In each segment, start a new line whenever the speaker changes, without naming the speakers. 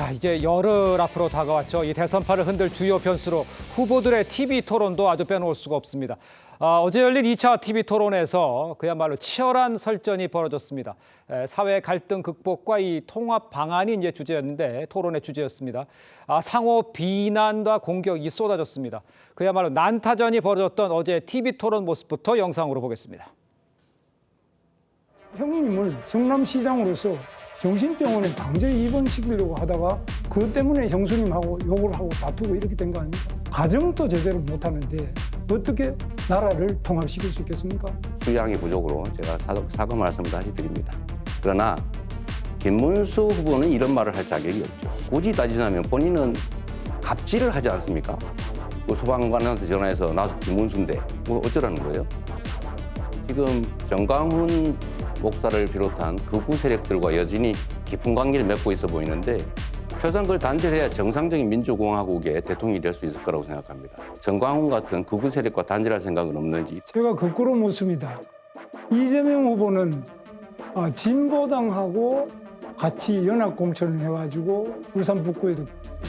자, 이제 열흘 앞으로 다가왔죠. 이 대선판을 흔들 주요 변수로 후보들의 TV 토론도 아주 빼놓을 수가 없습니다. 어제 열린 2차 TV 토론에서 그야말로 치열한 설전이 벌어졌습니다. 사회 갈등 극복과 이 통합 방안이 이제 주제였는데 토론의 주제였습니다. 상호 비난과 공격이 쏟아졌습니다. 그야말로 난타전이 벌어졌던 어제 TV 토론 모습부터 영상으로 보겠습니다.
형님을 성남시장으로서 정신병원에 강제 입원시키려고 하다가 그것 때문에 형수님하고 욕을 하고 다투고 이렇게 된 거 아닙니까? 가정도 제대로 못하는데 어떻게 나라를 통합시킬 수 있겠습니까?
수양이 부족으로 제가 사과 말씀을 다시 드립니다. 그러나 김문수 후보는 이런 말을 할 자격이 없죠. 굳이 따지자면 본인은 갑질을 하지 않습니까? 그 소방관한테 전화해서 나도 김문수인데 뭐 어쩌라는 거예요? 지금 정광훈 목사를 비롯한 극우 세력들과 여전히 깊은 관계를 맺고 있어 보이는데 표선 그걸 단절해야 정상적인 민주공화국의 대통령이 될 수 있을 거라고 생각합니다. 정광훈 같은 극우 세력과 단절할 생각은 없는지.
제가 거꾸로 묻습니다. 이재명 후보는 진보당하고 같이 연합공천을 해가지고 울산 북구에도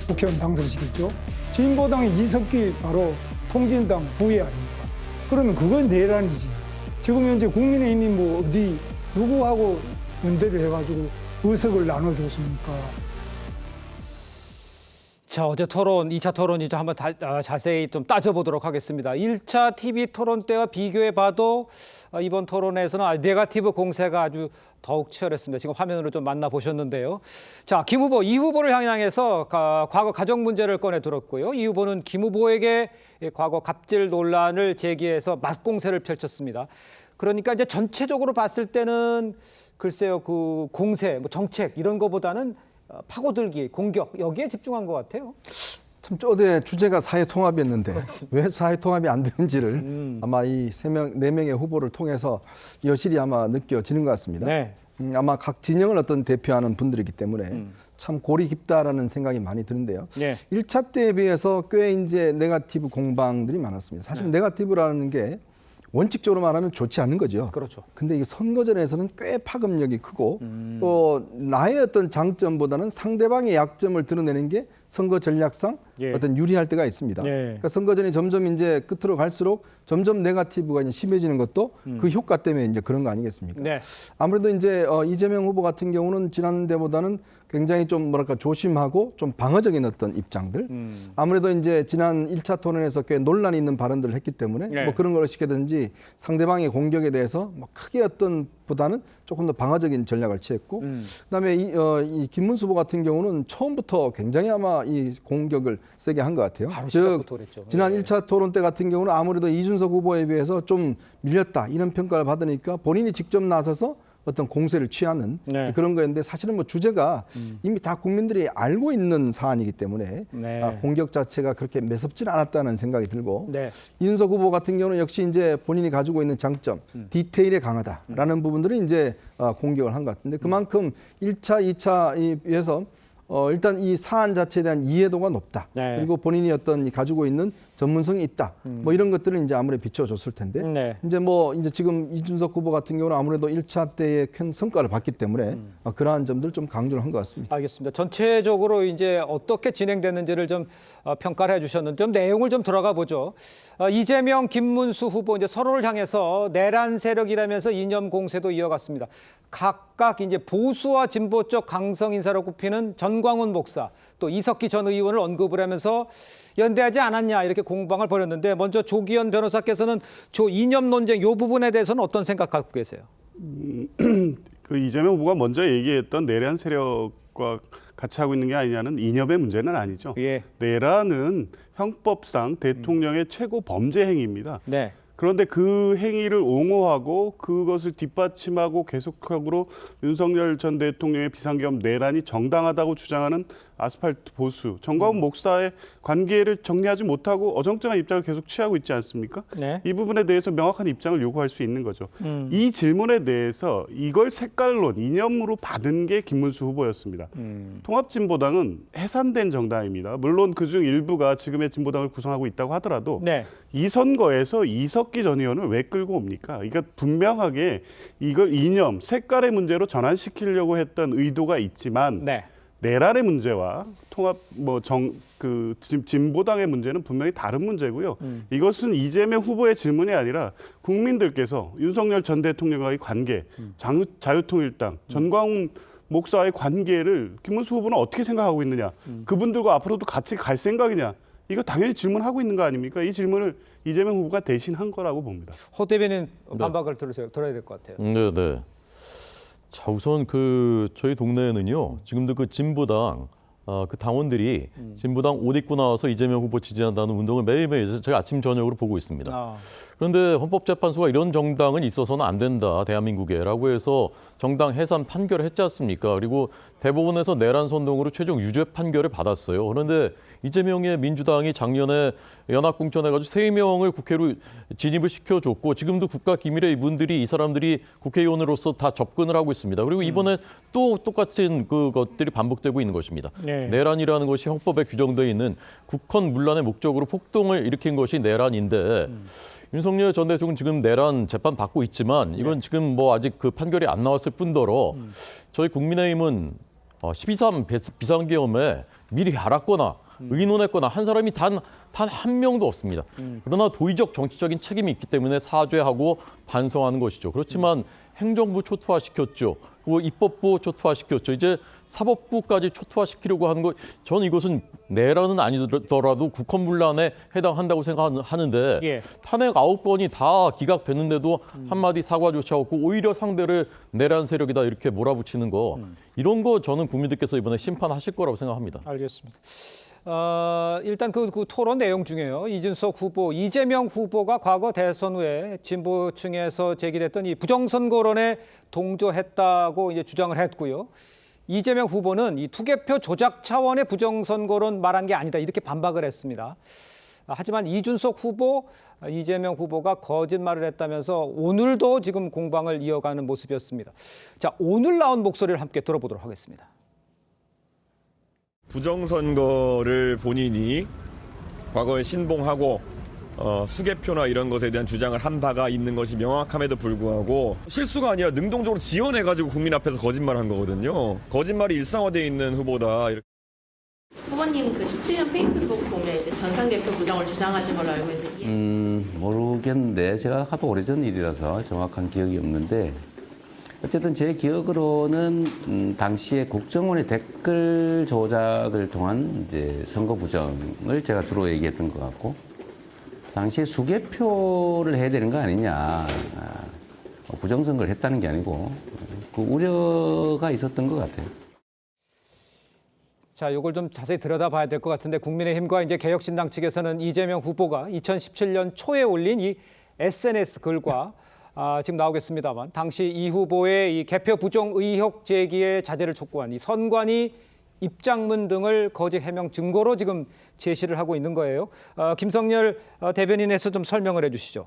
국회의원 당선시켰죠. 진보당의 이석기 바로 통진당 부회 아닙니까? 그러면 그건 내란이지. 지금 현재 국민의힘이 뭐 어디 누구하고 연대를 해가지고 의석을 나눠줬습니까?
자, 어제 토론, 2차 토론이죠. 한번 자세히 좀 따져보도록 하겠습니다. 1차 TV 토론 때와 비교해봐도 이번 토론에서는 네거티브 공세가 아주 더욱 치열했습니다. 지금 화면으로 좀 만나보셨는데요. 자, 김 후보, 이 후보를 향해서 과거 가정 문제를 꺼내 들었고요. 이 후보는 김 후보에게 과거 갑질 논란을 제기해서 맞공세를 펼쳤습니다. 그러니까 이제 전체적으로 봤을 때는 글쎄요, 그 공세, 뭐 정책 이런 거보다는 파고들기, 공격 여기에 집중한 것 같아요.
참 어제 주제가 사회 통합이었는데 왜 사회 통합이 안 되는지를 아마 이 네 명의 후보를 통해서 여실히 아마 느껴지는 것 같습니다.
네.
아마 각 진영을 어떤 대표하는 분들이기 때문에 참 골이 깊다라는 생각이 많이 드는데요.
네.
1차 때에 비해서 꽤 이제 네거티브 공방들이 많았습니다. 사실 네거티브라는 게 원칙적으로 말하면 좋지 않은 거죠.
그렇죠.
근데 이게 선거전에서는 꽤 파급력이 크고 또 나의 어떤 장점보다는 상대방의 약점을 드러내는 게 선거 전략상 어떤 유리할 때가 있습니다. 그러니까 선거전이 점점 이제 끝으로 갈수록 점점 네거티브가 이제 심해지는 것도 그 효과 때문에 이제 그런 거 아니겠습니까?
네.
아무래도 이제 이재명 후보 같은 경우는 지난데보다는 굉장히 좀 뭐랄까 조심하고 좀 방어적인 어떤 입장들. 아무래도 이제 지난 1차 토론에서 꽤 논란이 있는 발언들을 했기 때문에 뭐 그런 걸 시키든지 상대방의 공격에 대해서 뭐 크게 어떤 보다는 조금 더 방어적인 전략을 취했고 그다음에 이 김문수 후보 같은 경우는 처음부터 굉장히 아마 이 공격을 세게 한 것 같아요.
바로 시작부터 그랬죠.
지난 1차 토론 때 같은 경우는 아무래도 이준석 후보에 비해서 좀 밀렸다 이런 평가를 받으니까 본인이 직접 나서서 어떤 공세를 취하는 그런 거였는데 사실은 뭐 주제가 이미 다 국민들이 알고 있는 사안이기 때문에 공격 자체가 그렇게 매섭지는 않았다는 생각이 들고 이준석 후보 같은 경우는 역시 이제 본인이 가지고 있는 장점 디테일에 강하다라는 부분들을 이제 공격을 한 것 같은데 그만큼 1차, 2차에 비해서 일단 이 사안 자체에 대한 이해도가 높다. 그리고 본인이 어떤 가지고 있는 전문성이 있다. 뭐 이런 것들을 이제 아무래도 비춰줬을 텐데 이제 지금 이준석 후보 같은 경우는 아무래도 1차 때의 큰 성과를 봤기 때문에 그러한 점들을 좀 강조를 한 것 같습니다.
알겠습니다. 전체적으로 이제 어떻게 진행됐는지를 좀 평가를 해주셨는데 좀 내용을 좀 들어가 보죠. 이재명, 김문수 후보 이제 서로를 향해서 내란 세력이라면서 이념 공세도 이어갔습니다. 각각 이제 보수와 진보 쪽 강성 인사로 꼽히는 전광훈 목사 또 이석기 전 의원을 언급을 하면서 연대하지 않았냐 이렇게 공방을 벌였는데 먼저 조기현 변호사께서는 이념 논쟁 이 부분에 대해서는 어떤 생각 갖고 계세요?
그 이재명 후보가 먼저 얘기했던 내란 세력과 같이 하고 있는 게 아니냐는 이념의 문제는 아니죠. 내란은 형법상 대통령의 최고 범죄 행위입니다. 그런데 그 행위를 옹호하고 그것을 뒷받침하고 계속적으로 윤석열 전 대통령의 비상계엄 내란이 정당하다고 주장하는 아스팔트 보수, 정광훈 목사의 관계를 정리하지 못하고 어정쩡한 입장을 계속 취하고 있지 않습니까? 이 부분에 대해서 명확한 입장을 요구할 수 있는 거죠. 이 질문에 대해서 이걸 색깔론, 이념으로 받은 게 김문수 후보였습니다. 통합진보당은 해산된 정당입니다. 물론 그중 일부가 지금의 진보당을 구성하고 있다고 하더라도 이 선거에서 이석기 전 의원을 왜 끌고 옵니까? 그러니까 분명하게 이걸 이념, 색깔의 문제로 전환시키려고 했던 의도가 있지만 내란의 문제와 통합 진보당의 문제는 분명히 다른 문제고요. 이것은 이재명 후보의 질문이 아니라 국민들께서 윤석열 전 대통령과의 관계, 자유통일당, 전광훈 목사와의 관계를 김문수 후보는 어떻게 생각하고 있느냐, 그분들과 앞으로도 같이 갈 생각이냐, 이거 당연히 질문하고 있는 거 아닙니까? 이 질문을 이재명 후보가 대신한 거라고 봅니다.
호 대변인 반박을 들어야 될 것 같아요.
네. 자, 우선 저희 동네에는요, 지금도 진보당 그 당원들이 진보당 옷 입고 나와서 이재명 후보 지지한다는 운동을 매일매일 제가 아침 저녁으로 보고 있습니다. 그런데 헌법재판소가 이런 정당은 있어서는 안 된다, 대한민국에라고 해서 정당 해산 판결을 했지 않습니까? 그리고 대법원에서 내란 선동으로 최종 유죄 판결을 받았어요. 그런데 이재명의 민주당이 작년에 연합공천해가지고 3명을 국회로 진입을 시켜줬고 지금도 국가기밀에 이분들이 이 사람들이 국회의원으로서 다 접근을 하고 있습니다. 그리고 이번에 또 똑같은 그것들이 반복되고 있는 것입니다.
네.
내란이라는 것이 헌법에 규정되어 있는 국헌 문란의 목적으로 폭동을 일으킨 것이 내란인데 윤석열 전 대통령은 지금 내란 재판 받고 있지만 이건 지금 아직 그 판결이 안 나왔을 뿐더러 저희 국민의힘은 12.3 비상계엄에 미리 알았거나 의논했거나 한 사람이 단 한 명도 없습니다. 그러나 도의적 정치적인 책임이 있기 때문에 사죄하고 반성하는 것이죠. 그렇지만 행정부 초토화시켰죠. 그리고 입법부 초토화시켰죠. 이제 사법부까지 초토화시키려고 하는 것, 저는 이것은 내란은 아니더라도 국헌문란에 해당한다고 생각하는데
예.
탄핵 9건이 다 기각됐는데도 한마디 사과조차 없고 오히려 상대를 내란 세력이다 이렇게 몰아붙이는 거, 이런 거 저는 국민들께서 이번에 심판하실 거라고 생각합니다.
알겠습니다. 일단 그 토론 내용 중에요. 이준석 후보, 이재명 후보가 과거 대선 후에 진보층에서 제기됐던 이 부정선거론에 동조했다고 이제 주장을 했고요. 이재명 후보는 이 투개표 조작 차원의 부정선거론 말한 게 아니다 이렇게 반박을 했습니다. 하지만 이준석 후보, 이재명 후보가 거짓말을 했다면서 오늘도 지금 공방을 이어가는 모습이었습니다. 자, 오늘 나온 목소리를 함께 들어보도록 하겠습니다.
부정선거를 본인이 과거에 신봉하고 수개표나 이런 것에 대한 주장을 한 바가 있는 것이 명확함에도 불구하고 실수가 아니라 능동적으로 지원해가지고 국민 앞에서 거짓말한 거거든요. 거짓말이 일상화되어 있는 후보다.
후보님 그 17년 페이스북 보면 이제 전상대표 부정을 주장하신 걸로 알고 있는데
모르겠는데 제가 하도 오래전 일이라서 정확한 기억이 없는데 어쨌든 제 기억으로는 당시에 국정원의 댓글 조작을 통한 이제 선거 부정을 제가 주로 얘기했던 것 같고 당시에 수개표를 해야 되는 거 아니냐, 부정선거를 했다는 게 아니고 그 우려가 있었던 것 같아요.
자, 이걸 좀 자세히 들여다봐야 될 것 같은데 국민의힘과 이제 개혁신당 측에서는 이재명 후보가 2017년 초에 올린 이 SNS 글과 지금 나오겠습니다만 당시 이 후보의 이 개표 부정 의혹 제기에 자제를 촉구한 이 선관위 입장문 등을 거짓 해명 증거로 지금 제시를 하고 있는 거예요. 김성열 대변인에서 좀 설명을 해주시죠.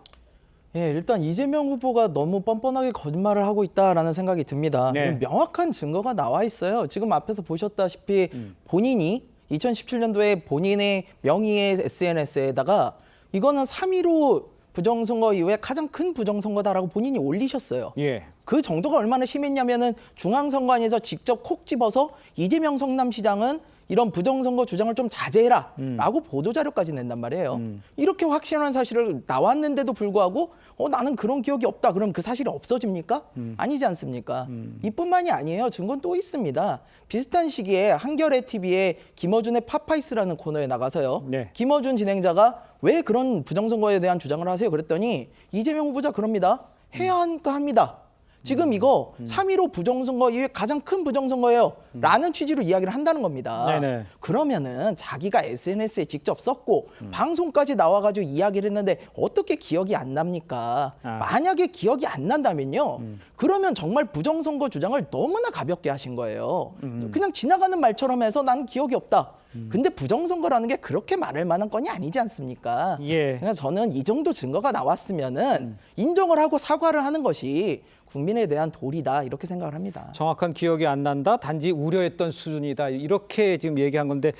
예, 일단 이재명 후보가 너무 뻔뻔하게 거짓말을 하고 있다라는 생각이 듭니다.
네.
명확한 증거가 나와 있어요. 지금 앞에서 보셨다시피 본인이 2017년도에 본인의 명의의 SNS에다가 이거는 3.15 부정선거 이후에 가장 큰 부정선거다라고 본인이 올리셨어요.
예.
그 정도가 얼마나 심했냐면은 중앙선관위에서 직접 콕 집어서 이재명 성남시장은 이런 부정선거 주장을 좀 자제해라 라고 보도자료까지 낸단 말이에요. 이렇게 확실한 사실을 나왔는데도 불구하고 나는 그런 기억이 없다. 그럼 그 사실이 없어집니까? 아니지 않습니까? 이뿐만이 아니에요. 증거는 또 있습니다. 비슷한 시기에 한겨레 TV에 김어준의 파파이스라는 코너에 나가서요.
네.
김어준 진행자가 왜 그런 부정선거에 대한 주장을 하세요? 그랬더니 이재명 후보자 그럽니다. 해야 하니까 합니다. 지금 이거 3.15 부정선거 이후에 가장 큰 부정선거예요. 라는 취지로 이야기를 한다는 겁니다.
네네.
그러면은 자기가 SNS에 직접 썼고 방송까지 나와가지고 이야기를 했는데 어떻게 기억이 안 납니까? 만약에 기억이 안 난다면요. 그러면 정말 부정선거 주장을 너무나 가볍게 하신 거예요. 그냥 지나가는 말처럼 해서 나는 기억이 없다. 근데 부정선거라는 게 그렇게 말할 만한 건이 아니지 않습니까?
예.
그러니까 저는 이 정도 증거가 나왔으면은 인정을 하고 사과를 하는 것이 국민에 대한 도리다 이렇게 생각을 합니다.
정확한 기억이 안 난다. 단지 우려했던 수준이다. 이렇게 지금 얘기한 건데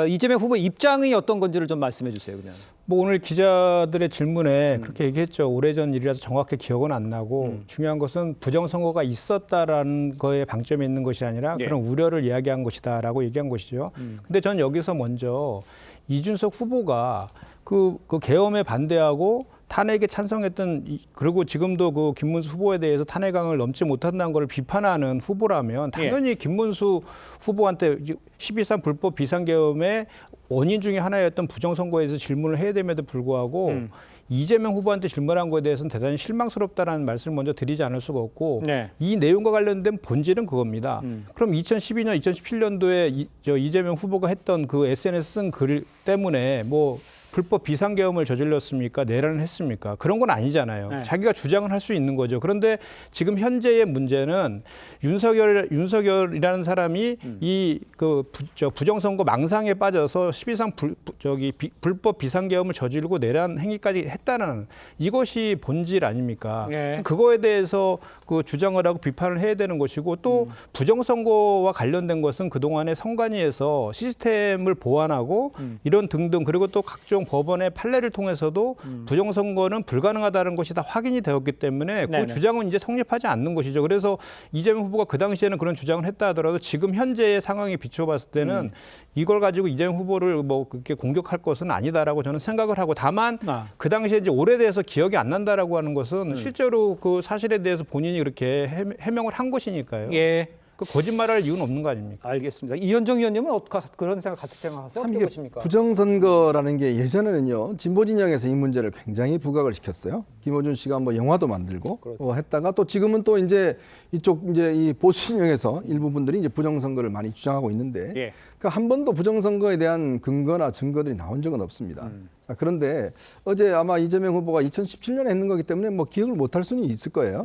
이재명 후보 입장이 어떤 건지를 좀 말씀해 주세요. 그냥.
뭐 오늘 기자들의 질문에 그렇게 얘기했죠. 오래전 일이라서 정확히 기억은 안 나고 중요한 것은 부정선거가 있었다라는 거에 방점이 있는 것이 아니라 그런 우려를 이야기한 것이다라고 얘기한 것이죠. 근데 전 여기서 먼저 이준석 후보가 그 계엄에 반대하고 탄핵에 찬성했던 그리고 지금도 그 김문수 후보에 대해서 탄핵강을 넘지 못한다는 걸 비판하는 후보라면 당연히 김문수 후보한테 12.3 불법 비상계엄의 원인 중에 하나였던 부정선거에 대해서 질문을 해야 됨에도 불구하고 이재명 후보한테 질문한 거에 대해서는 대단히 실망스럽다라는 말씀을 먼저 드리지 않을 수가 없고 이 내용과 관련된 본질은 그겁니다. 그럼 2012년, 2017년도에 이재명 후보가 했던 그 SNS 쓴 글 때문에 뭐 불법 비상계엄을 저질렀습니까? 내란을 했습니까? 그런 건 아니잖아요. 자기가 주장을 할 수 있는 거죠. 그런데 지금 현재의 문제는 윤석열이라는 사람이 부정선거 망상에 빠져서 12.3 불법 비상계엄을 저지르고 내란 행위까지 했다는 이것이 본질 아닙니까? 그거에 대해서 그 주장을 하고 비판을 해야 되는 것이고 또 부정선거와 관련된 것은 그동안에 선관위에서 시스템을 보완하고 이런 등등 그리고 또 각종 법원의 판례를 통해서도 부정선거는 불가능하다는 것이 다 확인이 되었기 때문에 그 주장은 이제 성립하지 않는 것이죠. 그래서 이재명 후보가 그 당시에는 그런 주장을 했다 하더라도 지금 현재의 상황에 비춰봤을 때는 이걸 가지고 이재명 후보를 뭐 그렇게 공격할 것은 아니다라고 저는 생각을 하고 다만 그 당시에 이제 오래돼서 기억이 안 난다라고 하는 것은 실제로 그 사실에 대해서 본인이 그렇게 해명을 한 것이니까요. 그 거짓말할 이유는 없는 거 아닙니까?
알겠습니다. 이현정 의원님은 그런 생각 같은 생각하세요? 어떻게 보십니까?
부정선거라는 게 예전에는요 진보 진영에서 이 문제를 굉장히 부각을 시켰어요. 김어준 씨가 뭐 영화도 만들고 했다가 또 지금은 또 이제 이쪽 이제 이 보수 진영에서 일부 분들이 이제 부정선거를 많이 주장하고 있는데 그러니까 한 번도 부정선거에 대한 근거나 증거들이 나온 적은 없습니다. 그런데 어제 아마 이재명 후보가 2017년에 했는 거기 때문에 뭐 기억을 못할 수는 있을 거예요.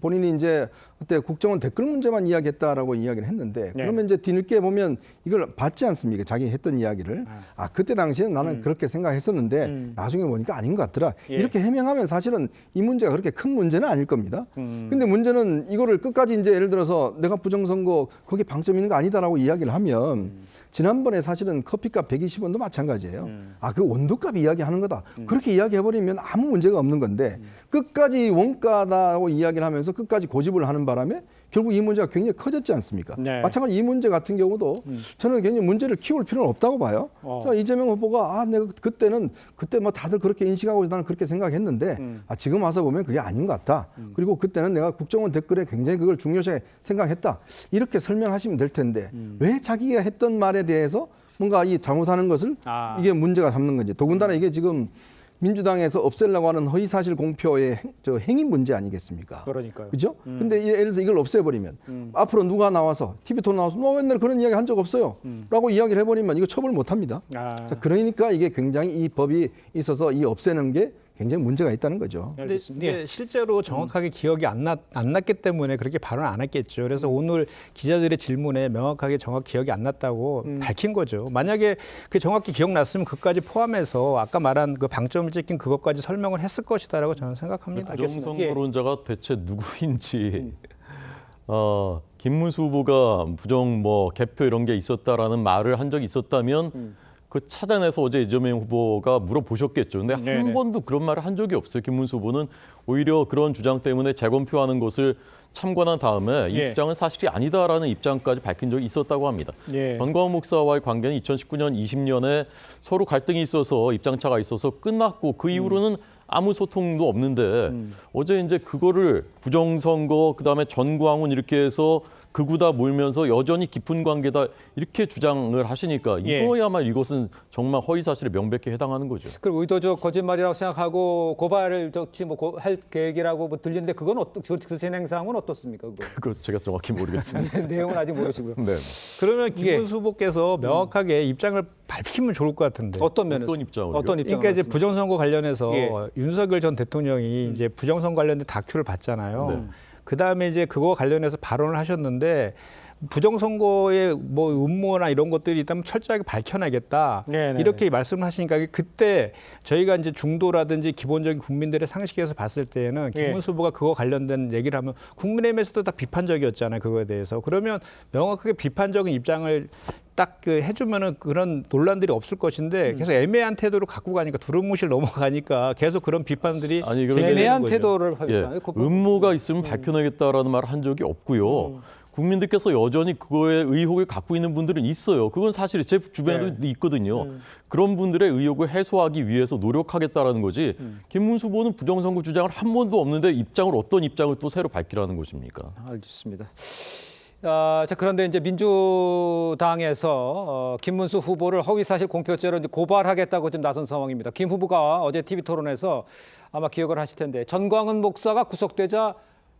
본인이 이제 그때 국정원 댓글 문제만 이야기했다라고 이야기를 했는데 그러면 이제 뒤늦게 보면 이걸 받지 않습니까? 자기 했던 이야기를. 그때 당시에는 나는 그렇게 생각했었는데 나중에 보니까 아닌 것 같더라. 이렇게 해명하면 사실은 이 문제가 그렇게 큰 문제는 아닐 겁니다. 근데 문제는 이거를 끝까지 이제 예를 들어서 내가 부정선거 거기 방점 있는 거 아니다라고 이야기를 하면 지난번에 사실은 커피값 120원도 마찬가지예요. 그 원두값 이야기하는 거다. 그렇게 이야기해버리면 아무 문제가 없는 건데 끝까지 원가다고 이야기를 하면서 끝까지 고집을 하는 바람에 결국 이 문제가 굉장히 커졌지 않습니까? 마찬가지로 이 문제 같은 경우도 저는 굉장히 문제를 키울 필요는 없다고 봐요. 자, 이재명 후보가 내가 그때 뭐 다들 그렇게 인식하고 나는 그렇게 생각했는데 지금 와서 보면 그게 아닌 것 같다. 그리고 그때는 내가 국정원 댓글에 굉장히 그걸 중요시하게 생각했다. 이렇게 설명하시면 될 텐데 왜 자기가 했던 말에 대해서 뭔가 이 잘못하는 것을 이게 문제가 삼는 건지. 더군다나 이게 지금 민주당에서 없애려고 하는 허위사실 공표의 행위 문제 아니겠습니까?
그러니까요.
그죠? 근데 예를 들어서 이걸 없애버리면 앞으로 누가 나와서 TV 토론 나와서 너 옛날에 그런 이야기 한 적 없어요. 라고 이야기를 해버리면 이거 처벌 못 합니다. 자, 그러니까 이게 굉장히 이 법이 있어서 이 없애는 게 굉장히 문제가 있다는 거죠.
근데 이제 실제로 정확하게 기억이 안 났기 때문에 그렇게 발언 안 했겠죠. 그래서 오늘 기자들의 질문에 명확하게 정확히 기억이 안 났다고 밝힌 거죠. 만약에 그 정확히 기억났으면 그까지 포함해서 아까 말한 그 방점을 찍힌 그것까지 설명을 했을 것이다라고 저는 생각합니다.
부정선거론자가 대체 누구인지 김문수 후보가 부정 개표 이런 게 있었다라는 말을 한 적이 있었다면 그 찾아내서 어제 이재명 후보가 물어보셨겠죠. 근데 한 번도 그런 말을 한 적이 없어요. 김문수 후보는 오히려 그런 주장 때문에 재검표하는 것을 참관한 다음에 이 주장은 사실이 아니다라는 입장까지 밝힌 적이 있었다고 합니다. 전광훈 목사와의 관계는 2019년, 20년에 서로 갈등이 있어서 입장차가 있어서 끝났고 그 이후로는 아무 소통도 없는데 어제 이제 그거를 부정선거 그다음에 전광훈 이렇게 해서 극우다 몰면서 여전히 깊은 관계다 이렇게 주장을 하시니까 이거야말로 이것은 정말 허위사실에 명백히 해당하는 거죠.
그리고 의도적 거짓말이라고 생각하고 고발을 할 계획이라고 들리는데 그건 그 진행상은 어떻습니까?
그거 제가 정확히 모르겠습니다.
내용은 아직 모르시고요.
그러면 김문수 후보께서 명확하게 입장을 밝히면 좋을 것 같은데.
어떤 면에서? 어떤 입장을?
그러니까 이제 부정선거 관련해서 윤석열 전 대통령이 이제 부정선거 관련된 다큐를 봤잖아요. 그 다음에 이제 그거 관련해서 발언을 하셨는데 부정선거의 음모나 이런 것들이 있다면 철저하게 밝혀내겠다. 이렇게 말씀을 하시니까 그때 저희가 이제 중도라든지 기본적인 국민들의 상식에서 봤을 때에는 김문수 후보가 그거 관련된 얘기를 하면 국민의힘에서도 다 비판적이었잖아요. 그거에 대해서. 그러면 명확하게 비판적인 입장을 딱 그 해주면은 그런 논란들이 없을 것인데 계속 애매한 태도를 갖고 가니까 두루뭉실 넘어가니까 계속 그런 비판들이
아니, 그러니까
애매한
거죠.
태도를
예, 음모가 있으면 밝혀내겠다라는 말을 한 적이 없고요. 국민들께서 여전히 그거에 의혹을 갖고 있는 분들은 있어요. 그건 사실 제 주변에도 있거든요. 그런 분들의 의혹을 해소하기 위해서 노력하겠다라는 거지. 김문수 후보는 부정선거 주장을 한 번도 없는데 어떤 입장을 또 새로 밝히라는 것입니까?
알겠습니다. 자, 그런데 이제 민주당에서 김문수 후보를 허위사실 공표죄로 이제 고발하겠다고 지금 나선 상황입니다. 김 후보가 어제 TV 토론에서 아마 기억을 하실 텐데 전광훈 목사가 구속되자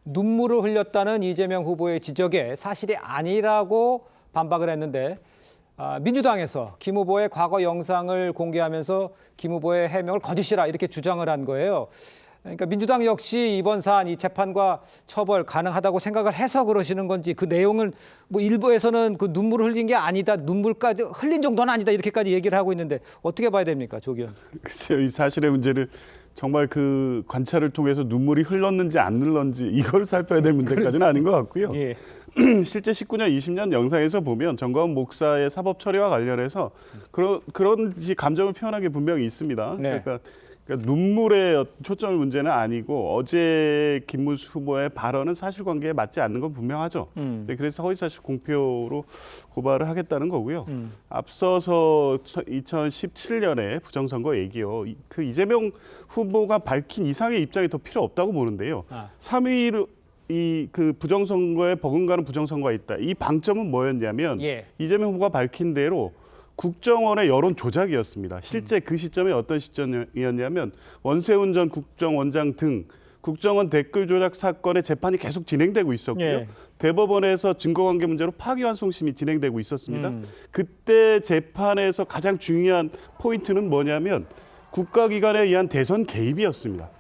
눈물을 흘렸다는 이재명 후보의 지적에 사실이 아니라고 반박을 했는데 민주당에서 김 후보의 과거 영상을 공개하면서 김 후보의 해명을 거짓이라 이렇게 주장을 한 거예요. 그러니까 민주당 역시 이번 사안 이 재판과 처벌 가능하다고 생각을 해서 그러시는 건지 그 내용을 뭐 일부에서는 그 눈물을 흘린 게 아니다, 눈물까지 흘린 정도는 아니다 이렇게까지 얘기를 하고 있는데 어떻게 봐야 됩니까, 조 의원?
글쎄요, 이 사실의 문제를 정말 그 관찰을 통해서 눈물이 흘렀는지 안 흘렀는지 이걸 살펴야 될 문제까지는 아닌 것 같고요.
예.
실제 19년, 20년 영상에서 보면 정광훈 목사의 사법 처리와 관련해서 그런 감정을 표현한 게 분명히 있습니다.
네.
그러니까 눈물의 초점의 문제는 아니고 어제 김문수 후보의 발언은 사실관계에 맞지 않는 건 분명하죠. 그래서 허위사실 공표로 고발을 하겠다는 거고요. 앞서서 2017년에 부정선거 얘기요. 그 이재명 후보가 밝힌 이상의 입장이 더 필요 없다고 보는데요. 3위로 그 부정선거에 버금가는 부정선거가 있다. 이 방점은 뭐였냐면 이재명 후보가 밝힌 대로 국정원의 여론 조작이었습니다. 실제 그 시점이 어떤 시점이었냐면 원세훈 전 국정원장 등 국정원 댓글 조작 사건의 재판이 계속 진행되고 있었고요. 대법원에서 증거관계 문제로 파기환송심이 진행되고 있었습니다. 그때 재판에서 가장 중요한 포인트는 뭐냐면 국가기관에 의한 대선 개입이었습니다.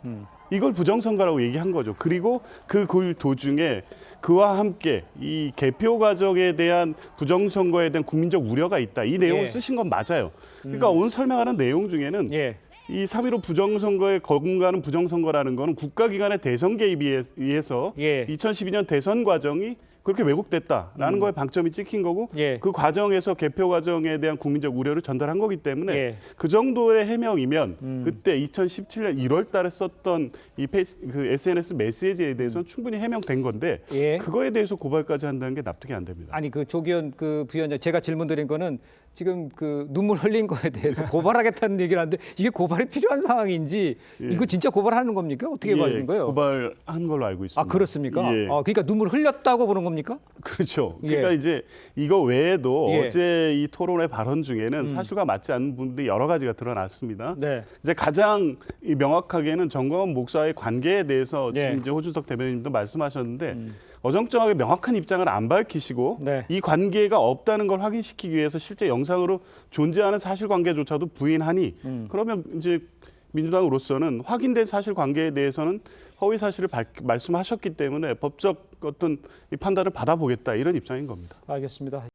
이걸 부정선거라고 얘기한 거죠. 그리고 그 도중에 그와 함께 이 개표 과정에 대한 부정선거에 대한 국민적 우려가 있다. 이 내용을 쓰신 건 맞아요. 그러니까 오늘 설명하는 내용 중에는 이 3.15 부정선거에 거금가는 부정선거라는 거는 국가기관의 대선 개입에 의해서 2012년 대선 과정이 그렇게 왜곡됐다라는 거에 방점이 찍힌 거고 그 과정에서 개표 과정에 대한 국민적 우려를 전달한 거기 때문에 그 정도의 해명이면 그때 2017년 1월 달에 썼던 그 SNS 메시지에 대해서는 충분히 해명된 건데 그거에 대해서 고발까지 한다는 게 납득이 안 됩니다.
아니 그 조기현 그 부위원장 제가 질문 드린 거는 지금 그 눈물 흘린 거에 대해서 고발하겠다는 얘기를 하는데 이게 고발이 필요한 상황인지 이거 진짜 고발하는 겁니까? 어떻게 봐는 거예요?
고발한 걸로 알고 있습니다.
아 그렇습니까? 그러니까 눈물 흘렸다고 보는 겁니까?
그렇죠. 그러니까 이제 이거 외에도 어제 이 토론의 발언 중에는 사실과 맞지 않는 부분들이 여러 가지가 드러났습니다. 이제 가장 명확하게는 정광훈 목사의 관계에 대해서 지금 이제 호준석 대변인도 말씀하셨는데 어정쩡하게 명확한 입장을 안 밝히시고 이 관계가 없다는 걸 확인시키기 위해서 실제 영상으로 존재하는 사실관계조차도 부인하니 그러면 이제 민주당으로서는 확인된 사실관계에 대해서는 허위 사실을 말씀하셨기 때문에 법적 어떤 이 판단을 받아보겠다 이런 입장인 겁니다.
알겠습니다.